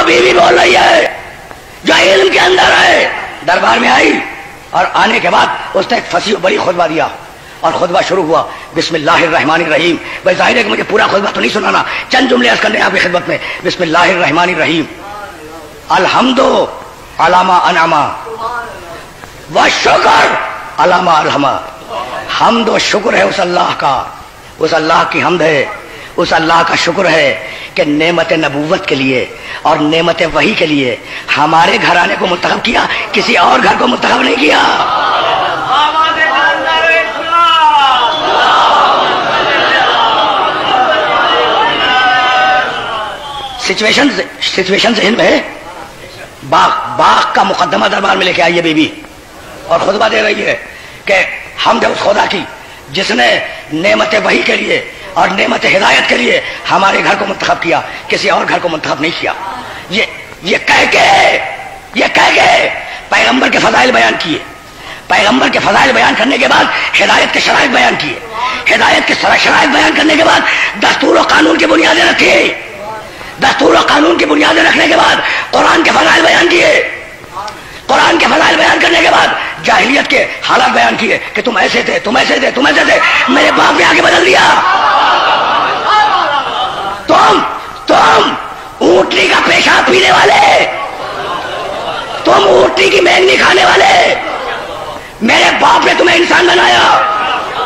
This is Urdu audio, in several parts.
بیوی بول رہی ہے جو علم کے اندر ہے، دربار میں آئی اور آنے کے بعد اس نے ایک فصیح بڑی خطبہ دیا اور خطبہ شروع ہوا بسم اللہ الرحمن الرحیم. بھائی ظاہر ہے کہ مجھے پورا خطبہ تو نہیں سنانا، چند جملے عرض کرنے آپ کی خدمت میں. بسم اللہ الرحمن الرحیم. الحمد علامہ انعما والشکر علامہ الہما. حمد و شکر ہے اس اللہ کا، اس اللہ کی حمد ہے، اس اللہ کا شکر ہے کہ نعمت نبوت کے لیے اور نعمت وحی کے لیے ہمارے گھرانے کو منتخب کیا، کسی اور گھر کو منتخب نہیں کیا. سچویشن ذہن میں ہے. باغ کا مقدمہ دربار میں لے کے آئی ہے بیوی اور خطبہ دے رہی ہے کہ حمد ہے اس خدا کی جس نے نعمت وحی کے لیے اور نعمت ہدایت کے لیے ہمارے گھر کو منتخب کیا، کسی اور گھر کو منتخب نہیں کیا. یہ کہہ کے پیغمبر کے فضائل بیان کیے. پیغمبر کے فضائل بیان کرنے کے بعد ہدایت کے شرائط بیان کیے. ہدایت کے شرائط بیان کرنے کے بعد دستور و قانون کی بنیادیں رکھی. دستور و قانون کی بنیادیں رکھنے کے بعد قرآن کے فضائل بیان کیے. قرآن کے فضائل بیان کرنے کے بعد جاہلیت کے حالات بیان کیے کہ تم ایسے تھے، تم ایسے تھے، تم ایسے تھے. میرے باپ نے آگے بدل دیا. تم اونٹنی کا پیشاب پینے والے، تم اونٹنی کی مینگنی کھانے والے، میرے باپ نے تمہیں انسان بنایا.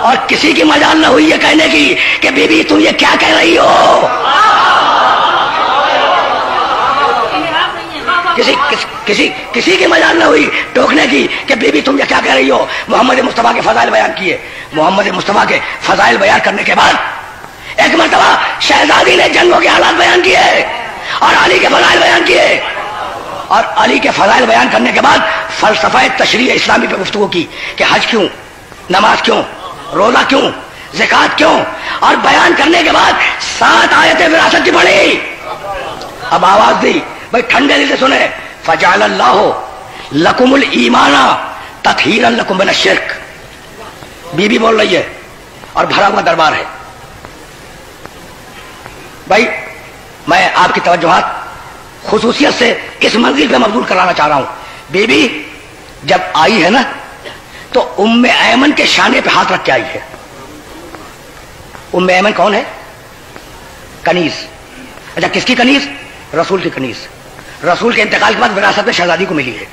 اور کسی کی مجال نہ ہوئی یہ کہنے کی کہ بی بی تم یہ کیا کہہ رہی ہو. کسی کی مجال نہ ہوئی ٹوکنے کی کہ بی بی تم یہ کیا کہہ رہی ہو. محمد مصطفیٰ کے فضائل بیان کیے. محمد مصطفیٰ کے فضائل بیان کرنے کے بعد ایک مرتبہ شہزادی نے جنگوں کے حالات بیان کیے اور علی کے فضائل بیان کیے. اور علی کے فضائل بیان کرنے کے بعد فلسفہ تشریع اسلامی پہ گفتگو کی کہ حج کیوں، نماز کیوں، روزہ کیوں، زکوٰۃ کیوں. اور بیان کرنے کے بعد 7 آیتیں وراثت کی پڑھی. اب آواز دی بھائی ٹھنڈے دل سے سنے. فجعل اللہ لکم الایمان تطہیرا لکم من الشرک. بی بی بول رہی ہے اور بھرا ہوا دربار ہے. بھائی میں آپ کی توجہات خصوصیت سے اس منزل پہ مبذول کرانا چاہ رہا ہوں. بی بی جب آئی ہے نا تو ام ایمن کے شانے پہ ہاتھ رکھ کے آئی ہے. ام ایمن کون ہے؟ کنیز. اچھا کس کی کنیز؟ رسول کی کنیز. رسول کے انتقال کے بعد وراثت میں شہزادی کو ملی ہے.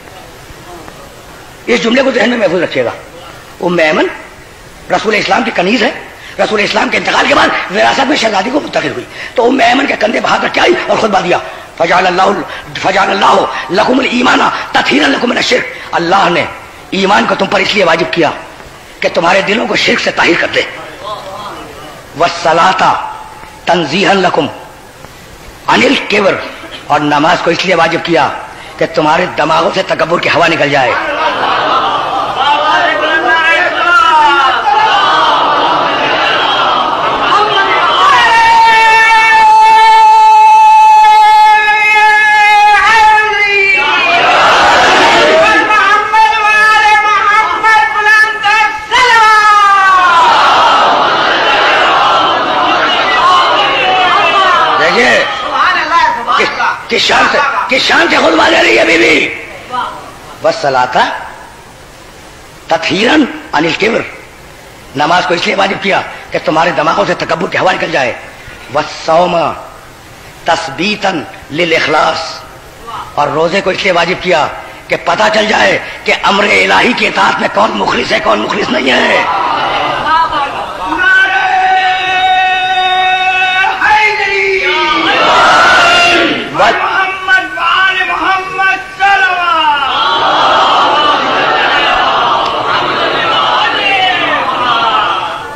اس جملے کو ذہن میں محفوظ رکھیے گا. ام ایمن رسول اسلام کی کنیز ہے. رسول اسلام کے انتقال کے بعد وراثت میں شہزادی کو منتقل ہوئی. تو ام ایمن کے کندھے پہ ہاتھ رکھ کے آئی اور خطبہ دیا فجعل اللہ لکم الایمان تطہیرا لکم من الشرک. اللہ نے ایمان کو تم پر اس لیے واجب کیا کہ تمہارے دلوں کو شرک سے طاہر کر دے. والصلاۃ تنزیہا لکم عن الکبر. اور نماز کو اس لیے واجب کیا کہ تمہارے دماغوں سے تکبر کی ہوا نکل جائے. کس شان سے خطبہ دے رہی ہے بی بی. والصلاۃ تطہیرا عن الکبر. نماز کو اس لیے واجب کیا کہ تمہارے دماغوں سے تکبر کی ہوا نکل جائے. والصوم تثبیتا للاخلاص. اور روزے کو اس لیے واجب کیا کہ پتہ چل جائے کہ امر الہی کی اطاعت میں کون مخلص ہے کون مخلص نہیں ہے.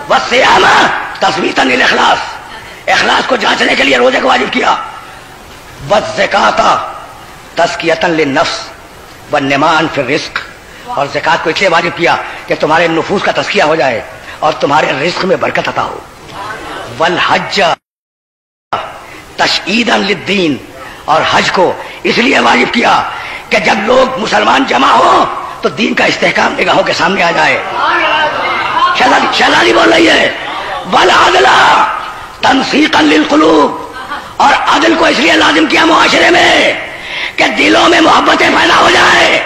والصيام تثبيتا للاخلاص. اخلاص کو جانچنے کے لیے روزے کو واجب کیا. والزکاۃ تزکیۃ للنفس والنماء فی الرزق. اور زکات کو اس لیے واجب کیا کہ تمہارے نفوس کا تزکیہ ہو جائے اور تمہارے رزق میں برکت عطا ہو. والحج تشعیدا للدین. اور حج کو اس لیے واجب کیا کہ جب لوگ مسلمان جمع ہوں تو دین کا استحکام نگاہوں کے سامنے آ جائے. شہزادی بول رہی ہے والعدل تنسیقا للقلوب. اور عدل کو اس لیے لازم کیا معاشرے میں کہ دلوں میں محبتیں پیدا ہو جائیں.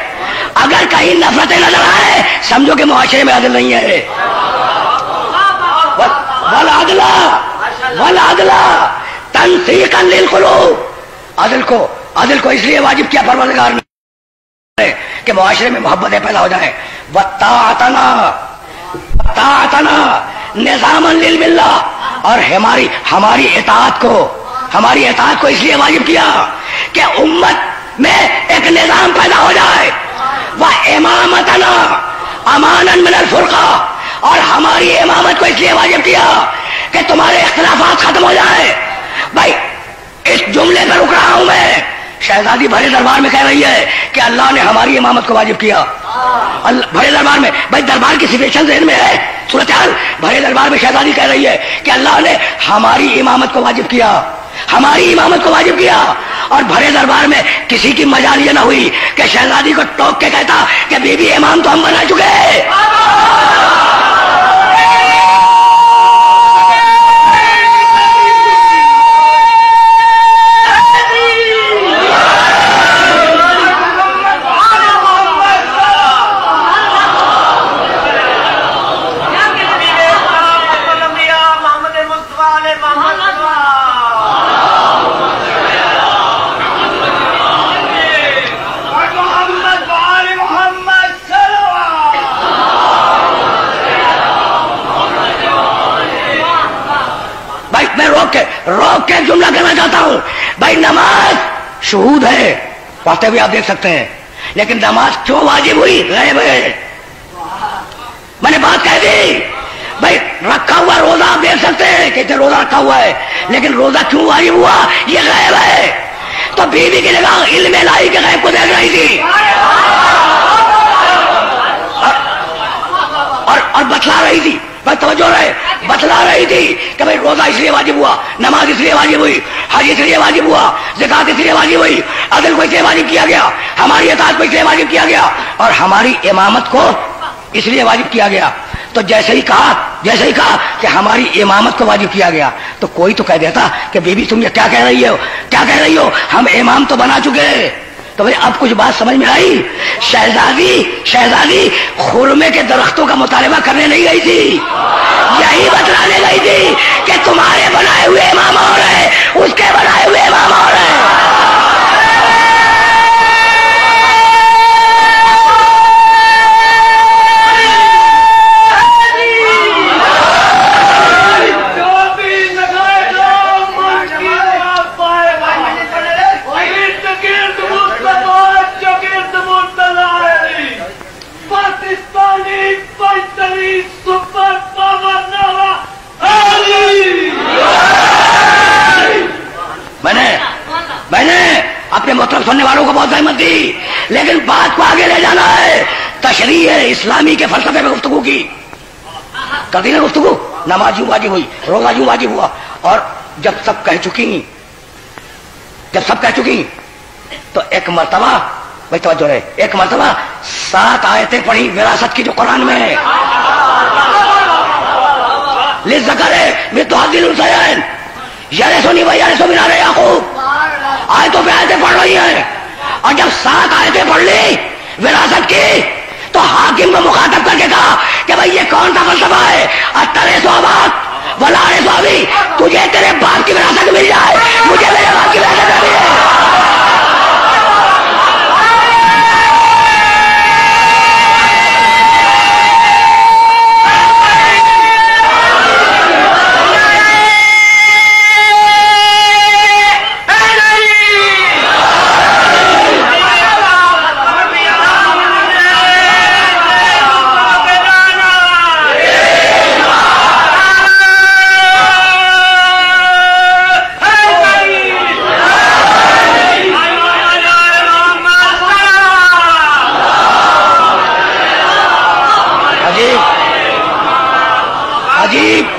اگر کہیں نفرتیں نظر آئے سمجھو کہ معاشرے میں عدل نہیں ہے. والعدل تنسیقا للقلوب. عدل کو اس لیے واجب کیا پروردگار نے کہ معاشرے میں محبتیں پیدا ہو جائیں. وطاعتنا نظاما للملہ. اور ہماری اطاعت کو اس لیے واجب کیا کہ امت میں ایک نظام پیدا ہو جائے. وامامتنا امانا من الفرقہ. اور ہماری امامت کو اس لیے واجب کیا کہ تمہارے اختلافات ختم ہو جائیں. بھائی اس جملے پہ رک رہا ہوں میں. شہزادی بھرے دربار میں کہہ رہی ہے کہ اللہ نے ہماری امامت کو واجب کیا. بھرے دربار میں، بھائی دربار کی سچویشن ذہن میں ہے، صورتحال. بھرے دربار میں شہزادی کہہ رہی ہے کہ اللہ نے ہماری امامت کو واجب کیا، ہماری امامت کو واجب کیا. اور بھرے دربار میں کسی کی مجال یہ نہ ہوئی کہ شہزادی کو ٹوک کے کہتا کہ بی بی امام تو ہم بنا چکے ہیں. روک کے جملہ کرنا چاہتا ہوں. بھائی نماز شہود ہے، پڑھتے ہوئے آپ دیکھ سکتے ہیں، لیکن نماز کیوں واجب ہوئی؟ غیب ہے. میں نے بات کہہ دی. بھائی رکھا ہوا روزہ آپ دیکھ سکتے ہیں کہ روزہ رکھا ہوا ہے، لیکن روزہ کیوں واجب ہوا؟ یہ غیب ہے. تو بیوی کی نگاہ علم الہی کے غیب کو دیکھ رہی تھی اور بتلا رہی تھی. توجہ رہے، بتلا رہی تھی کہ بھائی روزہ اس لیے واجب ہوا، نماز اس لیے واجب ہوئی، حج اس لیے واجب ہوا، زکات اس لیے واجب ہوئی، عدل کو اس لیے واجب کیا گیا، ہماری اطاعت کو اس لیے واجب کیا گیا، اور ہماری امامت کو اس لیے واجب کیا گیا. تو جیسے ہی کہا کہ ہماری امامت کو واجب کیا گیا تو کوئی تو کہہ دیتا کہ بی بی تم یہ کیا کہہ رہی ہو، ہم امام تو بنا چکے ہیں. تو بھائی اب کچھ بات سمجھ میں آئی. شہزادی خرمے کے درختوں کا مطالبہ کرنے نہیں گئی تھی، یہی بتلانے گئی تھی کہ تمہارے بنائے ہوئے امام اور ہیں، اس کے بنائے ہوئے امام اور ہیں. میں نے اپنے محترم سننے والوں کو بہت زحمت دی، لیکن بات کو آگے لے جانا ہے. تشریح اسلامی کے فلسفے میں گفتگو کی کر دی نا گفتگو. نماز یوں واجب ہوئی، روزہ یوں واجب ہوا. اور جب سب کہہ چکی تو ایک مرتبہ، بھائی توجہ رہے، ایک مرتبہ 7 آیتیں پڑھی وراثت کی جو قرآن میں ہے. للذکر مثل حظ الانثیین یرثنی ویرث من آل یعقوب. آیتوں پہ آیتیں پڑھ رہی ہیں، اور جب 7 آیتیں پڑھ لی وراثت کی تو حاکم کو مخاطب کر کے کہا کہ بھائی یہ کون سا فلسفہ ہے؟ اترث اباک ولا ارث ابی. تجھے تیرے باپ کی وراثت مل جائے، مجھے میرے باپ کی وراثت مل جائے.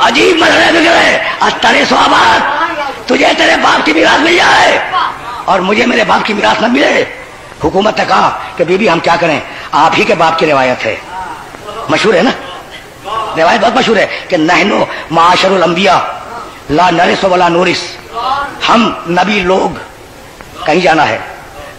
عجیب مسئلہ ہے. اترث اباک، تجھے تیرے باپ کی میراث مل جائے اور مجھے میرے باپ کی میراث نہ ملے. حکومت نے کہا کہ بی بی ہم کیا کریں، آپ ہی کے باپ کی روایت ہے، مشہور ہے نا، روایت بہت مشہور ہے کہ نحنو معاشر الانبیاء لا نرث ولا نورث. ہم نبی لوگ کہیں جانا ہے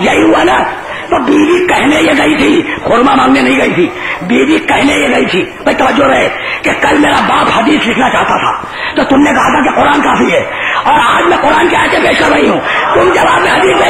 یہی ہوا نا. تو بیوی کہنے یہ گئی تھی, خورما مانگنے نہیں گئی تھی, بیوی کہنے یہ گئی تھی. بھائی توجہ رہے کہ کل میرا باپ حدیث لکھنا چاہتا تھا تو تم نے کہا تھا کہ قرآن کافی ہے, اور آج میں قرآن کی آیتیں پیش کر رہی ہوں, تم جواب میں حدیث